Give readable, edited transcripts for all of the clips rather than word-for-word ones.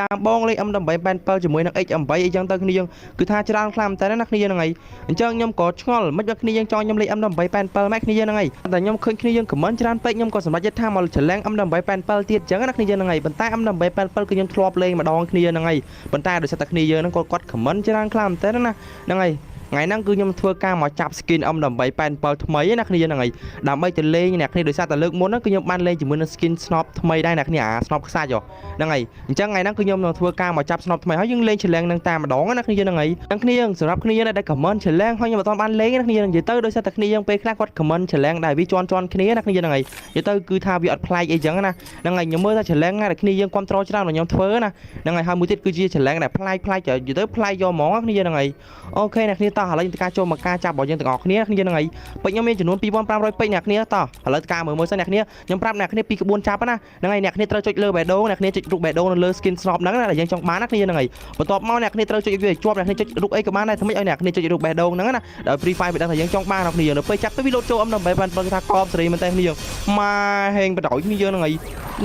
ដើមបងលេខ M887 ជាមួយនឹង X8 អីចឹងទៅគ្នាយើងគឺថាច្រើនខ្លាំងតែណាគ្នាហ្នឹងហើយអញ្ចឹងខ្ញុំក៏ឆ្ងល់មិនដូចគ្នាយើងចង់ខ្ញុំលេខ M887 ម៉ែគ្នាយើងហ្នឹងហើយតែខ្ញុំឃើញគ្នាយើងខមមិនច្រើនពេកខ្ញុំក៏សម្រេចចិត្តថាមកច្រឡែង M887 ទៀតចឹងណាគ្នាយើងហ្នឹងហើយប៉ុន្តែ M887 គឺខ្ញុំធ្លាប់លេងម្ដងគ្នាហ្នឹងហើយប៉ុន្តែដោយសារតែគ្នាយើងហ្នឹងគាត់ខមមិនច្រើនខ្លាំងតែណាហ្នឹងហើយថ្ងៃហ្នឹងគឺខ្ញុំធ្វើការមកចាប់ skin M887 ថ្មីណាគ្នាហ្នឹងហើយដើម្បីទៅលេងអ្នកគ្នាដោយសារតែលើកមុនហ្នឹងគឺខ្ញុំបានលេងជាមួយនឹង skin snop ថ្មីដែរអ្នកគ្នាអា snop ខ្សាច់ហ្នឹងហើយអញ្ចឹងថ្ងៃហ្នឹងគឺខ្ញុំនឹងធ្វើការមកចាប់ snop ថ្មីហើយយើងលេង challenge នឹងតែម្ដងណាគ្នាហ្នឹងហើយទាំងគ្នាយើងសម្រាប់គ្នាដែល comment challenge ហើយខ្ញុំអត់បានលេងណាគ្នានិយាយទៅដោយសារតែគ្នាយើងពេលខ្លះគាត់ comment challenge ដែរវាជន់គ្នាណាគ្នាហ្នឹងហើយនិយាយទៅគឺថាវាអត់ប្លែកអីចឹងណាហ្នឹងហើយខ្ញុំមើលថា challenge ណាដែលគ្នាយើងគ្រប់ត្រូលច្រើនខ្ញុំធ្វើណាហ្នឹងហើយមួយទៀតគឺជា challenge ដែលប្លែកនិយាយទៅប្លែកយកហ្មងគ្នាហ្នឹងហើយអូខេអ្នកគ្នាតោះឥឡូវយើងទៅការចូលមកការចាប់របស់យើងទាំងអស់គ្នាហ្នឹងហើយពេជ្រខ្ញុំមានចំនួន 2500 ពេជ្រអ្នកគ្នាតោះឥឡូវការមើលសិនអ្នកគ្នាខ្ញុំប្រាប់អ្នកគ្នាពីក្បួនចាប់ណាហ្នឹងហើយអ្នកគ្នាត្រូវចុចលើបេះដូងអ្នកគ្នាចុចរូបបេះដូងនៅលើ skin snop ហ្នឹងណាដែលយើងចង់បានណាគ្នាហ្នឹងហើយបន្ទាប់មកអ្នកគ្នាត្រូវចុចវាឲ្យជាប់អ្នកគ្នាចុចរូបអីក៏បានដែរធ្វើម៉េចឲ្យអ្នកគ្នាចុចរូបបេះដូងហ្នឹងណាដល់ free fire វាដឹងថាយើងចង់បានអ្នកគ្នានៅពេលចាប់ទៅវាលោតចូលអំដើម្បីបានបើថាកបសេរីមែនតើគ្នាយើងម៉ាហេងបដ ாய் គ្នាយើងហ្នឹងហើ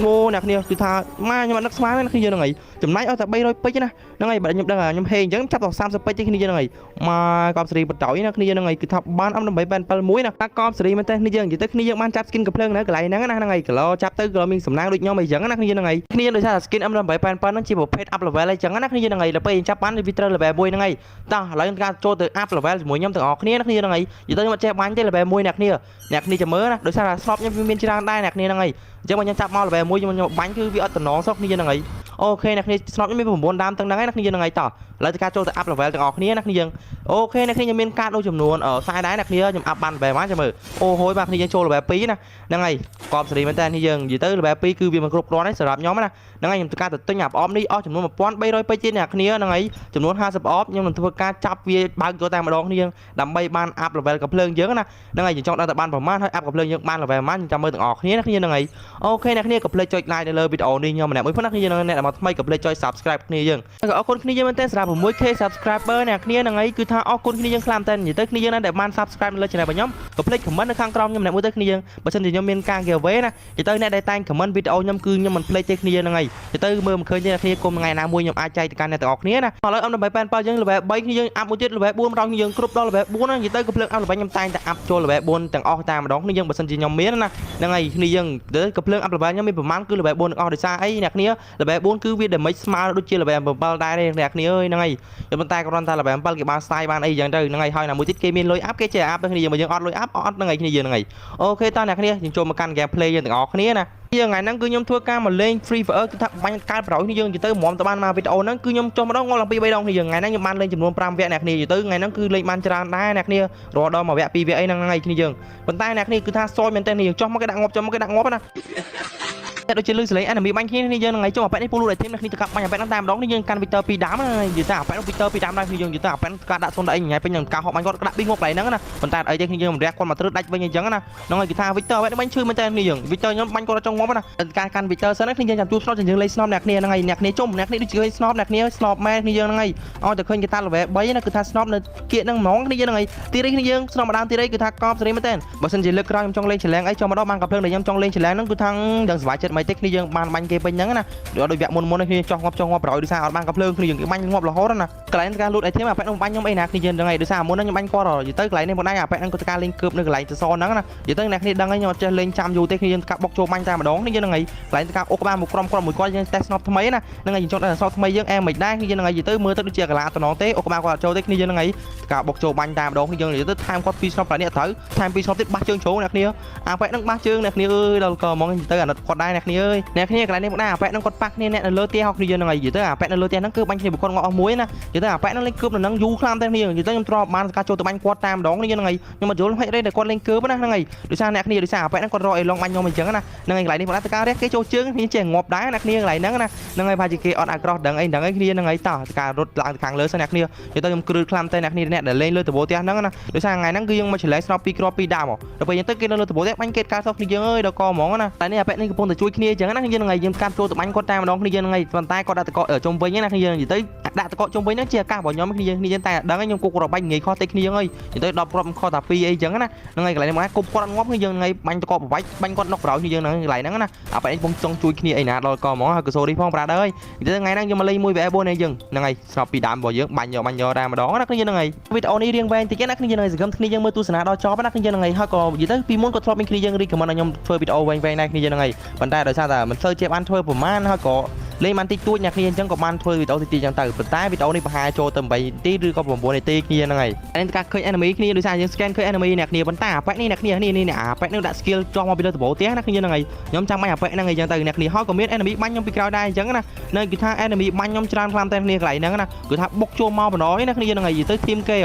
យងោអ្នកគ្នាគឺថាម៉ាខ្ញុំអត់នឹកស្មានណាគ្នាយើងហ្នឹងហើយចំណាយអស់តែ300ពេជ្រណាហ្នឹងហើយបើខ្ញុំដឹងខ្ញុំហេងអញ្ចឹងចាប់ដល់30ពេជ្រទេគ្នាយើងហ្នឹងហើយម៉ាកបសេរីបដ ாய் ណាគ្នាហ្នឹងហើយគឺថាបានអំដើម្បី871ណាតាកបសេរីមែនតើគ្នាយើងនិយាយទៅគ្នាយើងបានចាប់ skin កំភ្លើងនៅកន្លែងហ្នឹងណាហ្នឹងហើយគីឡូចាប់ទៅគីឡូមានសំណាងដូចខ្ញុំអីចឹងណាគ្នាហ្នឹងហើយគ្នាដោយសារ skin M887 ហ្នឹងជាប្រភេទ up level អីចឹងណាគ្នាហ្នឹងហើយដល់ពេលចាប់បានវាត្រូវ level 1ហ្នឹងហើយតោះឥឡូវការចូលទៅ up level ជាមួយខ្ញុំទាំងអស់គ្នាណាគ្នាហ្នឹងហើយនិយាយទៅខ្ញុំអត់ចេះបាញ់ទេ level 1អ្នកគ្នាចាំមើលណាដោយសារ slot ខ្ញុំវាមានច្រើនដែរអ្នកគ្នាហ្នឹងហើយអញ្ចឹងបើខ្ញុំចាប់មក level 1ខ្ញុំបាញ់គឺវាអត់តំណងសោះគ្នាហ្នឹងហើយអូខេអ្នកគ្នា slot ខ្ញុំមាន9ដើមទាំងហ្នឹងហើយអ្នកគ្នាហ្នឹងហើយតោះឥឡូវទៅការចូលទៅ up level ទាំងអស់គ្នាណាគ្នាយើងអូខេអ្នកគ្នាខ្ញុំមានកាតដូចចំនួន40ដែរអ្នកគ្នាខ្ញុំ up បាន level បានចាំមើលអូហូយបាទគ្នាយើងចូល level 2ណាហ្នឹងហើយកបសេរីមែនតើគ្នាយើងនិយាយទៅ level 2គឺវាមិនគ្រប់គ្រាន់ទេសម្រាប់ខ្ញុំណាហ្នឹងហើយខ្ញុំធ្វើការទៅទិញអាប្រអប់នេះអស់ចំនួន1300ពេជ្រទៀតអ្នកគ្នាហ្នឹងហើយចំនួន50ប្រអប់ខ្ញុំនឹងធ្វើការចាប់វាបើកយកតែម្ដងគ្នាយើងដើម្បីបាន up level កំភ្លើងយើងណាហ្នឹងហើយយើងចង់ដឹងថាបានប្រមាណហើយ up កំភ្លើងយើងបាន level ប៉ុន្មានចាំមើលទាំងអស់គ្នាណាគ្នាហ្នឹងហើយអូខេអ្នកគ្នាកុំភ្លេចចុច like នៅលើវីដេអូនេះខ្ញុំម្នាក់មួយផងណាគ្នាយើងអ្នកដែលមកថ្មីកុំភ្លេចចុច subscribe គ្នាយើងអរគុណគ្នាយើងមែនតើសម្រាប់ 6k subscriber អ្នកគ្នាហ្នឹងហើយគឺថាអរគុណគ្នាយើងខ្លាំងតែនិយាយទៅគ្នាយើងដែលបាន subscribe នៅលើ channel របស់ខ្ញុំកុំភ្លេច comment នៅខាងក្រោមខ្ញុំម្នាក់មួយទៅគ្នាយើងបើមិនខ្ញុំមានការ giveaway ណានិយាយទៅអ្នកដែលតែង comment វីដេអូខ្ញុំគឺខ្ញុំមិនភ្លេចទេគ្នាយើងហ្នឹងហើយនិយាយទៅមើលមិនឃើញទេអ្នកគ្នាគុំថ្ងៃណាមួយខ្ញុំអាចចែកទៅកាន់អ្នកទាំងអស់គ្នាណាឥឡូវអំដើម្បី8យើង level 3គ្នាយើង up មួយទៀត level 4ដល់គ្នាយើងគ្រប់ដល់ level 4ណានិយាយទៅកំភ្លើង up level ខ្ញុំតែងតែ up ចូល level 4ទាំងអស់តែម្ដងគ្នាយើងបើមិនជាខ្ញុំមានណាហ្នឹងហើយគ្នាយើងកំភ្លើង up level ខ្ញុំមានប្រហែលគឺ level 4ទាំងអស់ដោយសារអីអ្នកគ្នា level 4គឺវា damage ស្មើដូចជា level 7ដែរទេអ្នកគ្នាអើយហ្នឹងហើយប៉ុន្តែគ្រាន់តែ level 7គេបានស្ទាយបានអីចឹងទៅហ្នឹងហើយហើយណាមួយទៀតគេមានលុយ up គេចេះ up ទៅគ្នាយើងបើយើងអត់លុយ up អត់ហ្នឹងហើយគ្នាយើងហ្នឹងហើយអូខេតោះអ្នកគ្នាយើងចូលមកកាន់ game play យើងទាំងអស់គ្នាណាយើងថ្ងៃហ្នឹងគឺខ្ញុំធ្វើការមកលេង free fire គឺថាបាញ់កើតប្រយោជន៍នេះយើងនិយាយទៅហ្មងទៅបានមកវីដេអូហ្នឹងគឺខ្ញុំចុះម្ដងងល់ឡើងពី3ដងគ្នាយើងថ្ងៃហ្នឹងខ្ញុំបានលេងចំនួន5វគ្គអ្នកគ្នានិយាយទៅថ្ងៃហ្នឹងគឺលេងបានច្រើនដែរអ្នកគ្នារហូតដល់1វគ្គ2វគ្គអីហ្នឹងហើយគ្នាយើងប៉ុន្តែអ្នកគ្នាគឺថាសយមែនតើគ្នាយើងចុះមកគេដាក់ងាប់ចុះមកគេដាក់ងាប់ណាតែដូចជាលឺសលេង enemy បាញ់គ្នានេះយើងថ្ងៃចុះអាប៉ែនេះពូលូដែលធីមនេះគ្នាទៅកាប់បាញ់អាប៉ែហ្នឹងតែម្ដងនេះយើងកាន់ Victor 2ដើមនិយាយទៅអាប៉ែនោះ Victor 2ដើមដែរគ្នាយើងនិយាយទៅអាប៉ែនោះការដាក់0ដែរថ្ងៃពេញនឹងការហប់បាញ់គាត់ដាក់ពីងប់កន្លែងហ្នឹងណាប៉ុន្តែអីទេគ្នាយើងមិនរះគាត់មកត្រូវដាច់វិញអញ្ចឹងណាហ្នឹងហើយគេថា Victor អាប៉ែនេះបាញ់ឈឺមែនតើគ្នាយើង Victor ខ្ញុំបាញ់គាត់ចង់ងាប់ណាការកាន់ Victor សិនគ្នាយើងចាំជួប slot យើងលេង snop អ្នកគ្នាហ្នឹងហើយអ្នកគ្នាជុំអ្នកគ្នាដូចជា snop អ្នកគ្នា snop មែនគ្នាយើងហ្នឹងហើយអត់តែឃើញគេថា level 3ណាគឺថា snop នៅគៀកហ្នឹងហ្មងគ្នាយើងហ្នឹងហើយទីរីគ្នាយើង snop ម្ដងទីរីគឺថាកបសេរីមែនតើបើសិនជាលើកក្រោយខ្ញុំចង់លេង challenge អីចុះមកដល់បានកាភ្លើងដែលខ្ញុំចង់លេង challenge ហ្នឹងគឺថាដឹងសុវត្ថិចិត្តមិនទេគ្នាយើងបានបាញ់គេពេញហ្នឹងណាដូចវគ្គមុនគ្នាចោះងាប់ប្រយោជន៍ដោយសារអត់បានកាភ្លើងគ្នាយើងគេបាញ់ងាប់រហូតណាកន្លែងការលូតអីthêmអាប៉ែនោះបាញ់ខ្ញុំអីណាគ្នាយើងដឹងហើយដោយសារមុនហ្នឹងខ្ញុំបាញ់គាត់ទៅកន្លែងនេះមកដែរអាប៉ែហ្នឹងគាត់ការលេងកើបនៅកន្លែងសសរហ្នឹងណានិយាយទៅអ្នកគ្នាដឹងហើយខ្ញុំអត់ចេះលេងចាំយូរទេគ្នាយើងកាប់បុកចូលបាញ់តែម្ដងគ្នាយើងហ្នឹងហើយកន្លែងការអុកក្បាលមួយក្រុមមួយគាត់យើងតេស្ត snop ថ្មីណាហ្នឹងហើយយើងចង់តែ snop ថ្មីយើងអែមិនដែរគ្នាយើងហ្នឹងហើយនិយាយទៅមើលទៅដូចជាកន្លាតំណងទេអុកក្បាលគាត់អត់ចូលទេគ្នាយើងហ្នឹងហើយការបុកចូលបាញ់តែម្ដងគ្នាយើងនិយាយទៅថែមគាត់2 snop កន្លែងនេះអត់ត្រូវថែម2 snop ទៀតបាសជើងជ្រោអ្នកគ្នាអាប៉ែហ្នឹងបាសជើងអ្នកគ្នាអើយដល់ក៏ហ្មងទៅអាណិតគាត់ដែរអ្នកគ្នាអើយអ្នកគ្នាកន្លែងនេះមកដែរអាប៉ែហ្នឹងគាត់ប៉ះគ្នាអ្នកនៅលើផ្ទះគ្នាយើងហ្នឹងហើយនិយាយទៅអាប៉ែនៅលើផ្ទះហ្នឹងគឺបាញ់គ្នាបុគ្គលងាប់អស់មួយណានិយាយទៅអាប៉ែហ្នឹងលេងកើបនៅហ្នឹងយូរខ្លាំងតែគ្នានិយាយទៅខ្ញុំទ្រាំបានការចូលទៅបាញ់គាត់តែម្ដងគ្នាហ្នឹងហើយខ្ញុំអត់យល់ហេតុអីដែលគាត់លេងកើបណាហ្នឹងហើយដោយសារអ្នកគ្នាដោយសារអាប៉ែហ្នឹងគាត់រកអីឡងបាញ់ខ្ញុំអញ្ចឹងណាហ្នឹងហើយកន្លែងនេះមកដល់តើការរះគេចូលជើងគ្នាចេះងាប់ដែរណាគ្នាកន្លែងហ្នឹងណាហ្នឹងហើយប្រហែលជាគេអត់អាក្រោះដឹងអីគ្នាហ្នឹងហើយតោះការរត់ឡើងទៅខាងលើសិនអ្នកគ្នានិយាយទៅខ្ញុំគ្រឿខ្លាំងតែអ្នកគ្នាអ្នកដែលលេងលើតបោផ្ទះហ្នឹងណាដោយសារថ្ងៃហ្នឹងគឺយើងមកឆ្លៃស្នប់2គ្រាប់2ដើមដល់ពេលយើងទៅគេនៅលើតបោផ្ទះបាញ់គេការសោះគ្នាយើងអើយដល់កហ្មងណាតែនេះអាប៉ែនេះកំពុងតែជួយគ្នាអញ្ចឹងណាគ្នាហ្នឹងហើយយើងកាត់ចូលទៅបាញ់គាត់តែម្ដងគ្នាយើងហ្នឹងហើយប៉ុន្តែគាត់ដាក់តកជុំវិញណាគ្នាយើងនិយាយទៅ ដាក់តកជុំវិញហ្នឹងជាឱកាសរបស់ខ្ញុំគ្នាយើងតែដឹងខ្ញុំគុករបាញ់ងាយខុសតិចគ្នាយើងអើយនិយាយទៅ10គ្រាប់ខុសតែ2អីចឹងណាហ្នឹងហើយកន្លែងហ្នឹងគប់គាត់ងាប់គ្នាយើងហ្នឹងបាញ់តកបបាច់បាញ់គាត់នុកក្រោយគ្នាយើងហ្នឹងកន្លែងហ្នឹងណាអាបែរខ្ញុំចង់ជួយគ្នាអីណាដល់កហ្មងហើយកសូរីផងប្រាដអើយនិយាយថ្ងៃហ្នឹងខ្ញុំមកលេងមួយ VS4 នេះយើងហ្នឹងហើយស្របពីដើមរបស់យើងបាញ់យកតែម្ដងណាគ្នាហ្នឹងហើយវីដេអូនេះរៀងវែងតិចណាគ្នាយើងហ្នឹងសង្ឃឹមគ្នាយើងមើលទស្សនាដល់ចប់ណាគ្នាយើងហ្នឹងហើយហើយក៏និយាយទៅពីមុនក៏ធ្លាប់មានគ្នាយើងរីកមិនឲ្យខ្ញុំធ្វើវីដេអូវែងៗដែរគ្នាយើងហ្នឹងហើយប៉ុន្តែដោយសារតែមិនសូវជាបានធ្វើប្រហែលហើយក៏លេងបានតិចតួចអ្នកគ្នាអញ្ចឹងក៏បានធ្វើវីដេអូតិចៗអញ្ចឹងទៅប៉ុន្តែវីដេអូនេះប្រហែលចូលទៅ8នាទីឬក៏9នាទីគ្នាហ្នឹងហើយតែការឃើញ enemy គ្នាដោយសារយើង scan ឃើញ enemy អ្នកគ្នាប៉ុន្តែអាប៉ែកនេះអ្នកគ្នានេះអាប៉ែកនេះដាក់ skill ចោះមកពីលើដំបូលផ្ទះណាគ្នាហ្នឹងហើយខ្ញុំចាំបាញ់អាប៉ែកហ្នឹងអញ្ចឹងទៅអ្នកគ្នាហើយក៏មាន enemy បាញ់ខ្ញុំពីក្រោយដែរអញ្ចឹងណានៅគឺថា enemy បាញ់ខ្ញុំច្រើនខ្លាំងតែគ្នាកន្លែងហ្នឹងណាគឺថាបុកចូលមកបណ្ដោយណាគ្នាហ្នឹងហើយទៅធីមគេ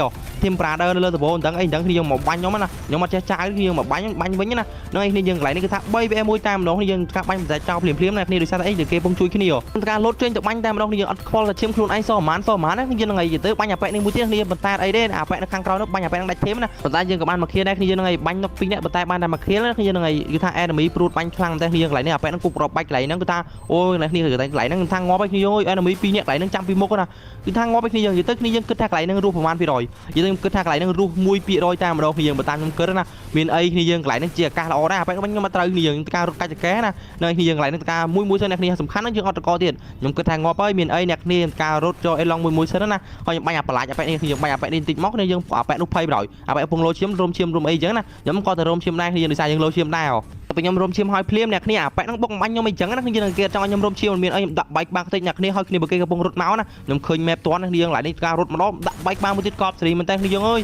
ធីម Prader នៅលើដំបូលអញ្ចឹងអីអញ្ចឹងគ្នាយើងមកបាញ់ខ្ញុំណាខ្ញុំអត់ចេះចាយគ្នាយើងមកបាញ់វិញណាហ្នឹងឯងគ្នាយើងកន្លែងនេះគឺថា3v1តែម្ដងគ្នាយើងការបាញ់តែចោលភ្លាមៗណាគ្នាដោយសារតែអីគេពងជួយគ្នាការលោតចេញទៅបាញ់តែម្ដងគ្នាយើងអត់ខ្វល់តែឈាមខ្លួនឯងសប្រហែលណាគ្នាយើងហ្នឹងហើយទៅបាញ់អាប៉ែកនេះមួយទៀតគ្នាប៉ុន្តែអីទេអាប៉ែកនៅខាងក្រោយនោះបាញ់អាប៉ែកនឹងដាច់ឈាមណាប៉ុន្តែយើងក៏បានមកឃ្លៀដែរគ្នាយើងហ្នឹងហើយបាញ់នោះ2នាក់ប៉ុន្តែបានតែមកឃ្លៀណាគ្នាយើងហ្នឹងហើយគឺថា enemy ព្រួតបាញ់ខ្លាំងតែគ្នាយើងកន្លែងនេះអាប៉ែកនឹងគប់រាប់បាច់កន្លែងហ្នឹងគឺថាអូយគ្នាកន្លែងហ្នឹងថាងាប់ឲ្យគ្នាអើយ enemy 2នាក់កន្លែងហ្នឹងចាំពីមុខណាគឺថាងាប់ឲ្យគ្នាយើងទៅគ្នាយើងគិតថាកន្លែងហ្នឹងរស់ប្រហែល%យើងគិតថាកន្លែងហ្នឹងរស់1%តែម្ដងគ្នាយើងបើតាមខ្ញុំគិតណាមានអីគ្នាយើងកន្លែងហ្នឹងជាឱកាសល្អដែរអាប៉ែកខ្ញុំមកត្រូវគ្នាយើងការរត់កាច់ចកែណានៅគ្នាយើងកន្លែងហ្នឹងការមួយសិនអ្នកគ្នាសំខាន់ណាយើងអត់តកទៀតខ្ញុំគិតថាងាប់ហើយមានអីអ្នកគ្នាការរត់ចូលអីឡងមួយសិនណាហើយខ្ញុំបាញ់អាបន្លាច់អាប៉ែកនេះខ្ញុំបាញ់អាប៉ែកនេះតិចមកគ្នាយើងអាប៉ែកនោះភ័យបណ្ដោយអាប៉ែកពងលោឈាមរោមឈាមរោមអីចឹងណាខ្ញុំក៏ទៅរោមឈាមដែរគ្នាដោយសារយើងលោឈាមដែរពេលខ្ញុំរោមឈាមហើយភ្លាមអ្នកគ្នាអាប៉ែកហ្នឹងបុកបាញ់ខ្ញុំអីចឹងណាខ្ញុំគេចង់ឲ្យខ្ញុំរោមឈាមមានអីខ្ញុំដាក់បែកបាំងតិចអ្នកគ្នាហើយគ្នាបើគេកំពុងរត់មកណាខ្ញុំឃើញ map តន់គ្នាយើងឡើងនេះការរត់ម្ដងដាក់បែកបាំងមួយទៀតកប់សេរីមែនតើគ្នាយើងអើយ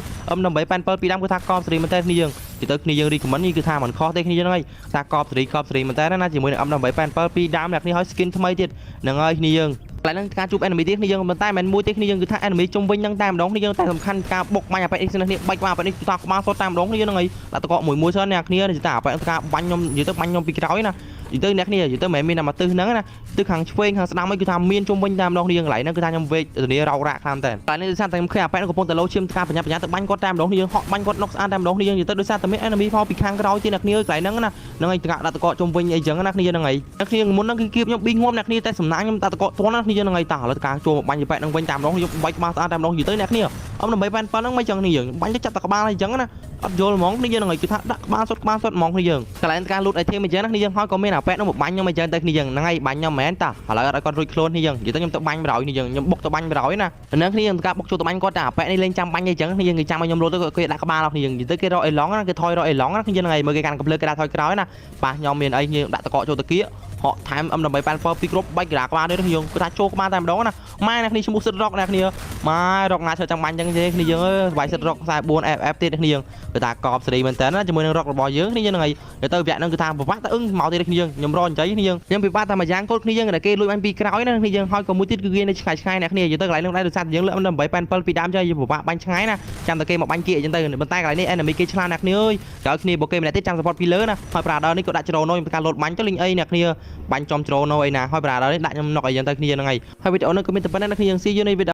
887ពីដើមគឺថាកប់សេរីមែនតើគ្នាយើងទៅគ្នាយើង recommend នេះគឺថាមិនខុសទេគ្នាយើងហើយថាកប់សេរីមែនតើណាជាមួយនឹង887ពីដើមអ្នកគ្នាហើយ skin ថ្មីទៀតហ្នឹងហើយគ្នាយើងកន្លែងហ្នឹងការជួប enemy ទៀតគ្នាយើងប៉ុន្តែមិនមួយទេគ្នាយើងគឺថា enemy ជុំវិញហ្នឹងតែម្ដងគ្នាយើងតែសំខាន់ការបុកបាញ់អាប៉ែកនេះគ្នាបាច់អាប៉ែកនេះថាក្បាលសតតែម្ដងគ្នាយើងហ្នឹងហើយដាក់តកមួយសិនអ្នកគ្នានិយាយថាអាប៉ែកការបាញ់ខ្ញុំនិយាយទៅបាញ់ខ្ញុំពីក្រោយណានិយាយទៅអ្នកគ្នានិយាយទៅមិនមែនមានតែមកទិសហ្នឹងណាទិសខាងឆ្វេងខាងស្ដាំអីគឺថាមានជុំវិញតែម្ដងគ្នាយើងកន្លែងហ្នឹងគឺថាខ្ញុំវេកធានារោគរ៉ាក់ខ្លាំងតែកន្លែងនេះដោយសារតែខ្ញុំឃើញអាប៉ែកកំពុងតែលោឈាមការបញ្ញាទៅបាញ់គាត់តែម្ដងគ្នាយើងហក់បាញ់គាត់នុកស្អាតតែម្ដងគ្នាយើងនិយាយទៅដោយសារតែមាន enemy ផងពីខាងក្រោយទៀតអ្នកគ្នាកន្លែងហ្នឹងណាហ្នឹងហើយដាក់តកជុំវិញអីចឹងណាគ្នាហ្នឹងហើយអ្នកគ្នាមុនហ្នឹងគឺគៀបខ្ញុំ2ងាប់អ្នកគ្នាតែសំណាងខ្ញុំដាក់តកទាន់ណាគ្នាយើងហ្នឹងហើយតើឥឡូវការចូលបាញ់អាប៉ែកហ្នឹងវិញតែម្ដងខ្ញុំបាច់ក្បាលស្អាតតែម្ដងនិយាយទៅអ្នកគ្នា887ហ្នឹងមិនចឹងនេះយើងបាញ់ទៅចាប់តក្បាលអីចឹងណាអត់យល់ហ្មងគ្នាយើងហ្នឹងហើយគឺថាដាក់ក្បាលសុតហ្មងគ្នាយើងកន្លែងការលូត item អញ្ចឹងណាគ្នាយើងហើយក៏មានអាប៉ែកនោះមកបាញ់ខ្ញុំអញ្ចឹងទៅគ្នាយើងហ្នឹងហើយបាញ់ខ្ញុំមែនតើឥឡូវអត់ឲ្យគាត់រួចខ្លួនគ្នាយើងនិយាយទៅខ្ញុំទៅបាញ់100គ្នាយើងខ្ញុំបុកទៅបាញ់100ណាហ្នឹងគ្នាយើងការបុកចូលទៅបាញ់គាត់តែអាប៉ែកនេះលេងចាំបាញ់អីចឹងគ្នាយើងគេចាំឲ្យខ្ញុំលូតទៅគេដាក់ក្បាលគ្នាយើងនិយាយទៅគេរកអីឡងណាគេថយរកអីឡងណាគ្នាយើងហ្នឹងហើយមើលគេកាន់កំភ្លើគេដាក់ថយក្រោយណាប៉ះខ្ញុំមានអីយើងដាក់តកចូលទៅគៀហកថែម M887 ពីគ្រប់បាច់ក្រាក្បាលនេះយើងគឺថាចូលក្បាលតែម្ដងណាម៉ែអ្នកគ្នាឈ្មោះសិតរកអ្នកគ្នាម៉ែរកណាធ្វើចាំបាញ់ចឹងទេគ្នាយើងអើយស្បាយសិតរក44 FF ទៀតគ្នាយើងគឺថាកប់សេរីមែនតើណាជាមួយនឹងរករបស់យើងគ្នាយើងហ្នឹងហើយទៅវគ្គហ្នឹងគឺថាពិបាកទៅមកទៀតគ្នាយើងខ្ញុំរកអញ្ចឹងគ្នាយើងពិបាកតែមួយយ៉ាងកូនគ្នាយើងតែគេលួចបាញ់ពីក្រោយណាគ្នាយើងហើយក៏មួយទៀតគឺគេនៅឆ្ងាយអ្នកគ្នាយើងទៅកន្លែងនោះដែរដោយសារយើងលើក M887 ពីដើមចុះយើងពិបាកបាញ់ឆ្ងាយណាចាំតែគេមកបាញ់គៀអញ្ចឹងទៅប៉ុន្តែកន្លែងនេះ enemy គេឆ្លាតអ្នកគ្នាអើយក្រោយគ្នាបើគេម្នាក់ទៀតចាំ support ពីលើណាហើយ Prader នេះក៏ដាក់ជ្រោណយការលោតបាញ់ទៅលេងអីអ្នកគ្នាបាញ់ចំជ្រោណយណាហើយ Prader នេះដាក់ខ្ញុំ knock អីចឹងទៅគ្នាហ្នឹងហើយវីដេអូនេះក៏មានតែប៉ុណ្ណេះអ្នកគ្នាយើងស៊ីយូរនេះ